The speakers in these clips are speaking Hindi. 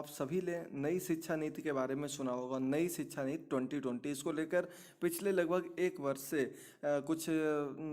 आप सभी ने नई शिक्षा नीति के बारे में सुना होगा। नई शिक्षा नीति 2020, इसको लेकर पिछले लगभग एक वर्ष से कुछ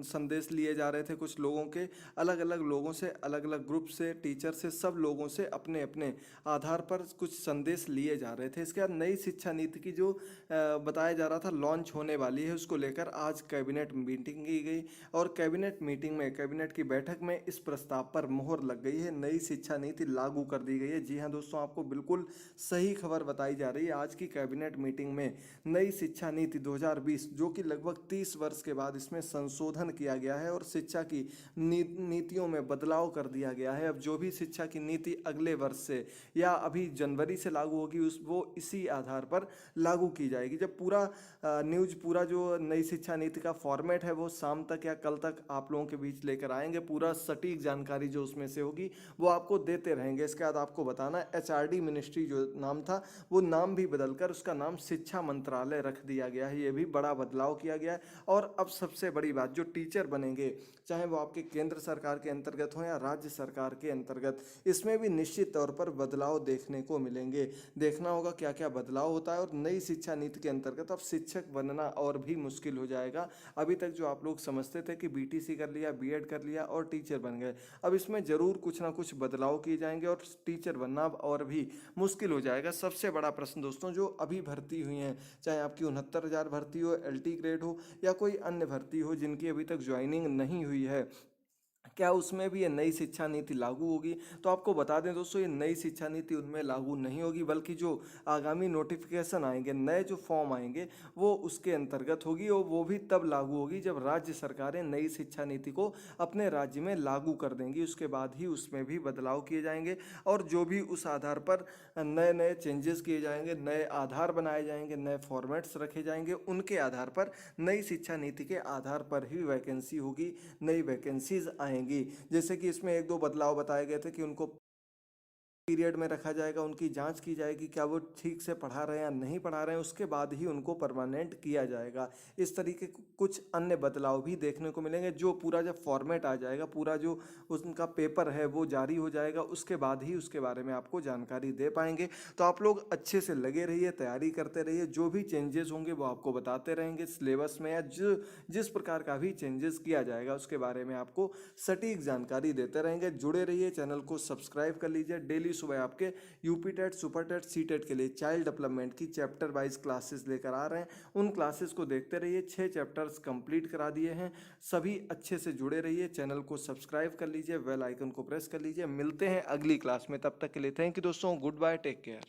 संदेश लिए जा रहे थे। कुछ लोगों के, अलग अलग लोगों से, अलग अलग ग्रुप से, टीचर से, सब लोगों से अपने अपने आधार पर कुछ संदेश लिए जा रहे थे। इसके बाद नई शिक्षा नीति की जो बताया जा रहा था लॉन्च होने वाली है, उसको लेकर आज कैबिनेट मीटिंग की गई और कैबिनेट मीटिंग में, कैबिनेट की बैठक में इस प्रस्ताव पर मोहर लग गई है। नई शिक्षा नीति लागू कर दी गई है। जी हाँ दोस्तों, आपको बिल्कुल सही खबर बताई जा रही है। आज की कैबिनेट मीटिंग में नई शिक्षा नीति 2020, जो कि लगभग 30 वर्ष के बाद इसमें संशोधन किया गया है और शिक्षा की नीतियों में बदलाव कर दिया गया है। अब जो भी शिक्षा की नीति अगले वर्ष से या अभी जनवरी से लागू होगी, उस वो इसी आधार पर लागू की जाएगी। जब पूरा न्यूज, पूरा जो नई शिक्षा नीति का फॉर्मेट है वो शाम तक या कल तक आप लोगों के बीच लेकर आएंगे। पूरा सटीक जानकारी जो उसमें से होगी वो आपको देते रहेंगे। इसके बाद आपको बताना, एचआरडी मिनिस्ट्री जो नाम था वो नाम भी बदलकर उसका नाम शिक्षा मंत्रालय रख दिया गया है। ये भी बड़ा बदलाव किया गया है। और अब सबसे बड़ी बात, जो टीचर बनेंगे, चाहे वो आपके केंद्र सरकार के अंतर्गत हो या राज्य सरकार के अंतर्गत, इसमें भी निश्चित तौर पर बदलाव देखने को मिलेंगे। देखना होगा क्या क्या बदलाव होता है। और नई शिक्षा नीति के अंतर्गत अब शिक्षक बनना और भी मुश्किल हो जाएगा। अभी तक जो आप लोग समझते थे कि बीटीसी कर लिया, बीएड कर लिया और टीचर बन गए, अब इसमें जरूर कुछ ना कुछ बदलाव किए जाएंगे और टीचर बनना अब और भी मुश्किल हो जाएगा। सबसे बड़ा प्रश्न दोस्तों, जो अभी भर्ती हुई हैं, चाहे आपकी 69,000 भर्ती हो, एलटी ग्रेड हो या कोई अन्य भर्ती हो जिनकी अभी तक ज्वाइनिंग नहीं हुई है, क्या उसमें भी ये नई शिक्षा नीति लागू होगी? तो आपको बता दें दोस्तों, ये नई शिक्षा नीति उनमें लागू नहीं होगी, बल्कि जो आगामी नोटिफिकेशन आएंगे, नए जो फॉर्म आएंगे, वो उसके अंतर्गत होगी। और वो भी तब लागू होगी जब राज्य सरकारें नई शिक्षा नीति को अपने राज्य में लागू कर देंगी। उसके बाद ही उसमें भी बदलाव किए जाएंगे और जो भी उस आधार पर नए नए चेंजेस किए जाएंगे, नए आधार बनाए जाएंगे, नए फॉर्मेट्स रखे जाएंगे, उनके आधार पर, नई शिक्षा नीति के आधार पर ही वैकेंसी होगी, नई वैकेंसीज आएंगी। जैसे कि इसमें एक दो बदलाव बताए गए थे कि उनको पीरियड में रखा जाएगा, उनकी जांच की जाएगी क्या वो ठीक से पढ़ा रहे हैं या नहीं पढ़ा रहे हैं, उसके बाद ही उनको परमानेंट किया जाएगा। इस तरीके के कुछ अन्य बदलाव भी देखने को मिलेंगे। जो पूरा जब फॉर्मेट आ जाएगा, पूरा जो उनका पेपर है वो जारी हो जाएगा, उसके बाद ही उसके बारे में आपको जानकारी दे पाएंगे। तो आप लोग अच्छे से लगे रहिए, तैयारी करते रहिए। जो भी चेंजेस होंगे वो आपको बताते रहेंगे सिलेबस में, या जो जिस प्रकार का भी चेंजेस किया जाएगा उसके बारे में आपको सटीक जानकारी देते रहेंगे। जुड़े रहिए, चैनल को सब्सक्राइब कर लीजिए। डेली सुबह आपके UP TET, super TET, C TET के लिए चाइल्ड डेवलपमेंट की चैप्टर वाइज क्लासेस लेकर आ रहे हैं। उन क्लासेस को देखते रहिए। 6 चैप्टर्स कंप्लीट करा दिए हैं। सभी अच्छे से जुड़े रहिए, चैनल को सब्सक्राइब कर लीजिए, बेल आइकन को प्रेस कर लीजिए। मिलते हैं अगली क्लास में, तब तक के लिए थैंक यू दोस्तों, गुड बाय, टेक केयर।